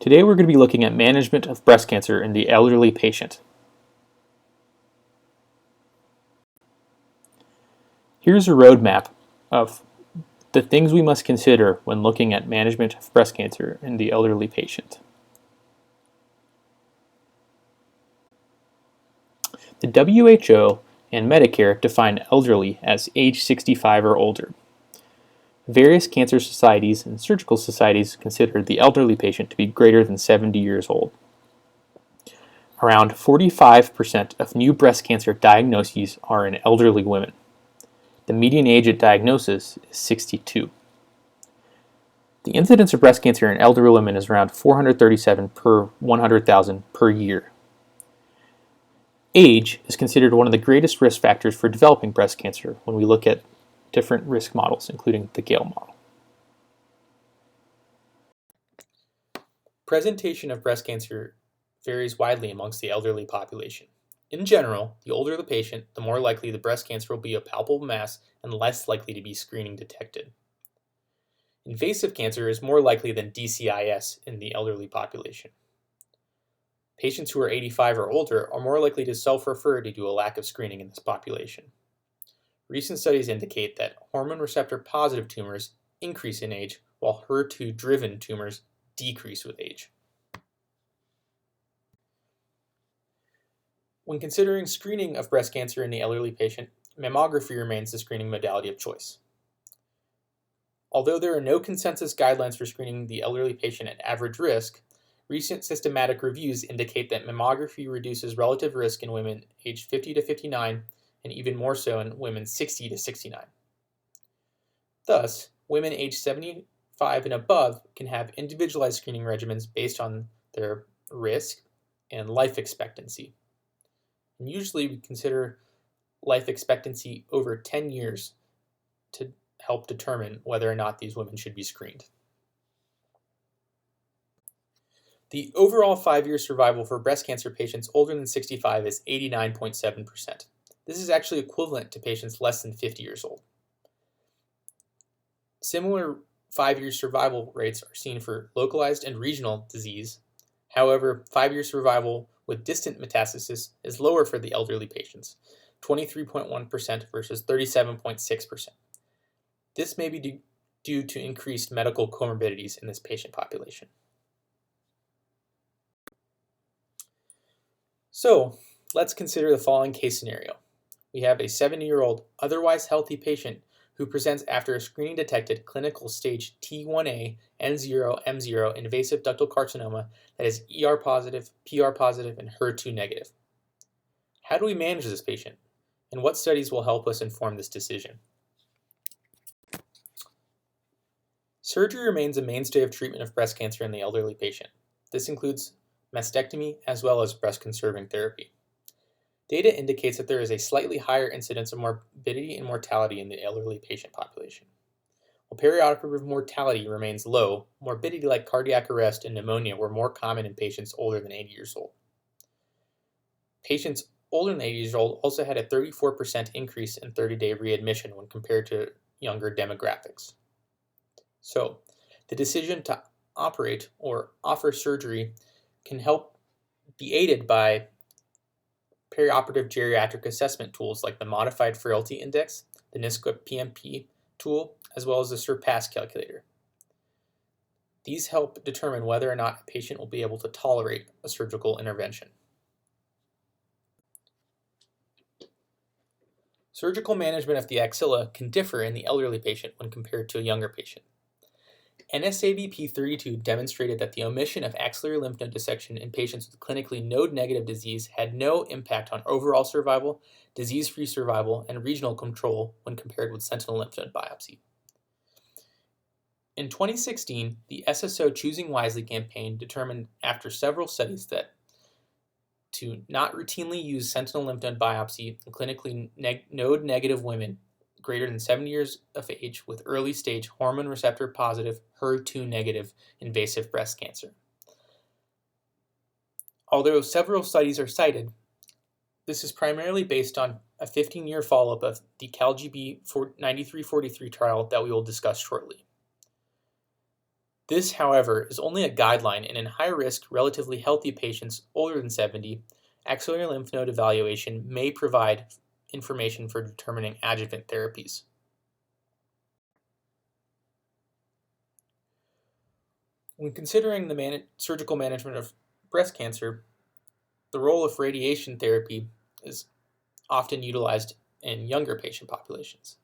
Today we're going to be looking at management of breast cancer in the elderly patient. Here's a roadmap of the things we must consider when looking at management of breast cancer in the elderly patient. The WHO and Medicare define elderly as age 65 or older. Various cancer societies and surgical societies consider the elderly patient to be greater than 70 years old. Around 45% of new breast cancer diagnoses are in elderly women. The median age at diagnosis is 62. The incidence of breast cancer in elderly women is around 437 per 100,000 per year. Age is considered one of the greatest risk factors for developing breast cancer when we look at different risk models, including the Gale model. Presentation of breast cancer varies widely amongst the elderly population. In general, the older the patient, the more likely the breast cancer will be a palpable mass and less likely to be screening detected. Invasive cancer is more likely than DCIS in the elderly population. Patients who are 85 or older are more likely to self-refer due to a lack of screening in this population. Recent studies indicate that hormone receptor positive tumors increase in age, while HER2-driven tumors decrease with age. When considering screening of breast cancer in the elderly patient, mammography remains the screening modality of choice. Although there are no consensus guidelines for screening the elderly patient at average risk, recent systematic reviews indicate that mammography reduces relative risk in women aged 50 to 59 and even more so in women 60 to 69. Thus, women aged 75 and above can have individualized screening regimens based on their risk and life expectancy. And usually we consider life expectancy over 10 years to help determine whether or not these women should be screened. The overall 5-year survival for breast cancer patients older than 65 is 89.7%. This is actually equivalent to patients less than 50 years old. Similar 5-year survival rates are seen for localized and regional disease. However, 5-year survival with distant metastasis is lower for the elderly patients, 23.1% versus 37.6%. This may be due to increased medical comorbidities in this patient population. So, let's consider the following case scenario. We have a 70-year-old, otherwise healthy patient who presents after a screening detected clinical stage T1A, N0, M0 invasive ductal carcinoma that is ER positive, PR positive, and HER2 negative. How do we manage this patient, and what studies will help us inform this decision? Surgery remains a mainstay of treatment of breast cancer in the elderly patient. This includes mastectomy as well as breast-conserving therapy. Data indicates that there is a slightly higher incidence of morbidity and mortality in the elderly patient population. While perioperative mortality remains low, morbidity like cardiac arrest and pneumonia were more common in patients older than 80 years old. Patients older than 80 years old also had a 34% increase in 30-day readmission when compared to younger demographics. So, the decision to operate or offer surgery can help be aided by perioperative geriatric assessment tools like the Modified Frailty Index, the NISQA PMP tool, as well as the SURPASS calculator. These help determine whether or not a patient will be able to tolerate a surgical intervention. Surgical management of the axilla can differ in the elderly patient when compared to a younger patient. NSABP 32 demonstrated that the omission of axillary lymph node dissection in patients with clinically node-negative disease had no impact on overall survival, disease-free survival, and regional control when compared with sentinel lymph node biopsy. In 2016, the SSO Choosing Wisely campaign determined after several studies that to not routinely use sentinel lymph node biopsy in clinically node-negative women greater than 70 years of age with early stage hormone receptor positive, HER2 negative invasive breast cancer. Although several studies are cited, this is primarily based on a 15-year follow-up of the CALGB 9343 trial that we will discuss shortly. This, however, is only a guideline, and in high-risk, relatively healthy patients older than 70, axillary lymph node evaluation may provide information for determining adjuvant therapies. When considering the surgical management of breast cancer, the role of radiation therapy is often utilized in younger patient populations.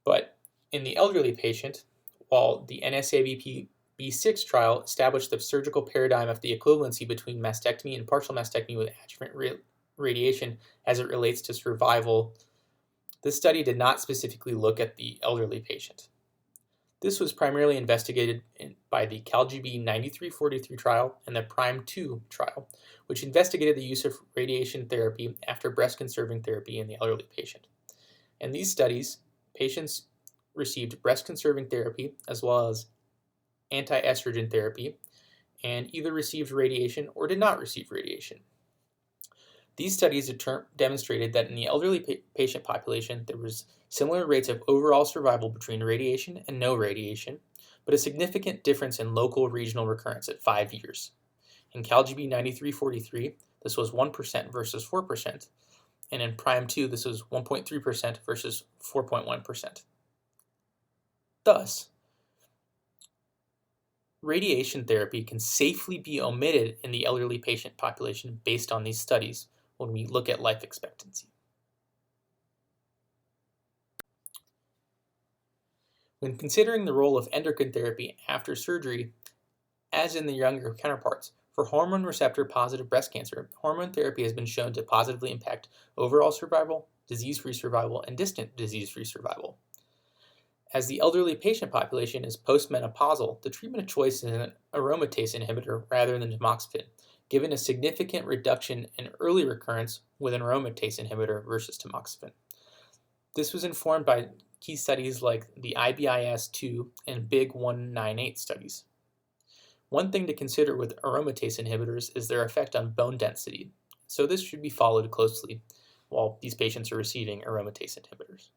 But in the elderly patient, while the NSABP B6 trial established the surgical paradigm of the equivalency between mastectomy and partial mastectomy with adjuvant radiation as it relates to survival, this study did not specifically look at the elderly patient. This was primarily investigated by the CALGB 9343 trial and the PRIME2 trial, which investigated the use of radiation therapy after breast-conserving therapy in the elderly patient. In these studies, patients received breast-conserving therapy as well as anti-estrogen therapy and either received radiation or did not receive radiation. These studies demonstrated that in the elderly patient population, there was similar rates of overall survival between radiation and no radiation, but a significant difference in local regional recurrence at 5 years. In CALGB 9343, this was 1% versus 4%, and in PRIME2, this was 1.3% versus 4.1%. Thus, radiation therapy can safely be omitted in the elderly patient population based on these studies when we look at life expectancy. When considering the role of endocrine therapy after surgery, as in the younger counterparts, for hormone receptor positive breast cancer, hormone therapy has been shown to positively impact overall survival, disease-free survival, and distant disease-free survival. As the elderly patient population is postmenopausal, the treatment of choice is an aromatase inhibitor rather than tamoxifen, given a significant reduction in early recurrence with an aromatase inhibitor versus tamoxifen. This was informed by key studies like the IBIS-2 and BIG 198 studies. One thing to consider with aromatase inhibitors is their effect on bone density, so this should be followed closely while these patients are receiving aromatase inhibitors.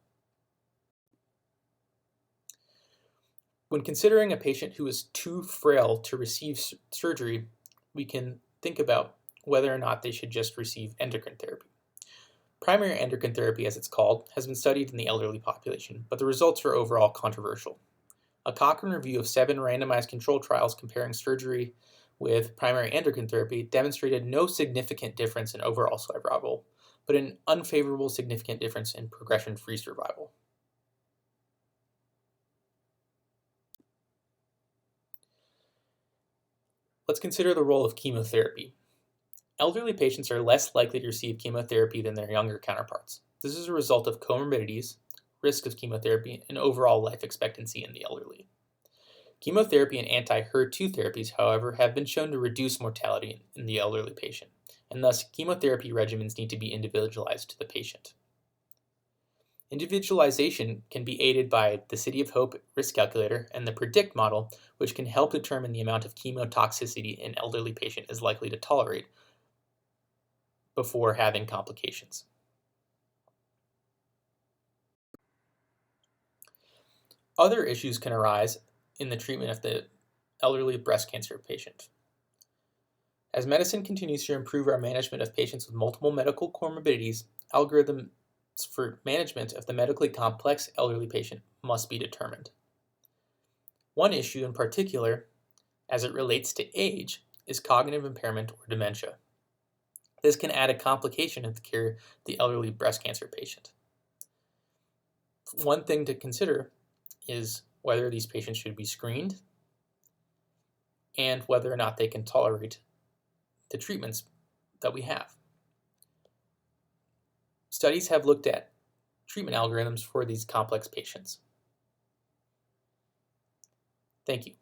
When considering a patient who is too frail to receive surgery, we can think about whether or not they should just receive endocrine therapy. Primary endocrine therapy, as it's called, has been studied in the elderly population, but the results are overall controversial. A Cochrane review of 7 randomized control trials comparing surgery with primary endocrine therapy demonstrated no significant difference in overall survival, but an unfavorable significant difference in progression-free survival. Let's consider the role of chemotherapy. Elderly patients are less likely to receive chemotherapy than their younger counterparts. This is a result of comorbidities, risk of chemotherapy, and overall life expectancy in the elderly. Chemotherapy and anti-HER2 therapies, however, have been shown to reduce mortality in the elderly patient, and thus chemotherapy regimens need to be individualized to the patient. Individualization can be aided by the City of Hope risk calculator and the PREDICT model, which can help determine the amount of chemotoxicity an elderly patient is likely to tolerate before having complications. Other issues can arise in the treatment of the elderly breast cancer patient. As medicine continues to improve our management of patients with multiple medical comorbidities, algorithms for management of the medically complex elderly patient must be determined. One issue in particular, as it relates to age, is cognitive impairment or dementia. This can add a complication in the care of the elderly breast cancer patient. One thing to consider is whether these patients should be screened and whether or not they can tolerate the treatments that we have. Studies have looked at treatment algorithms for these complex patients. Thank you.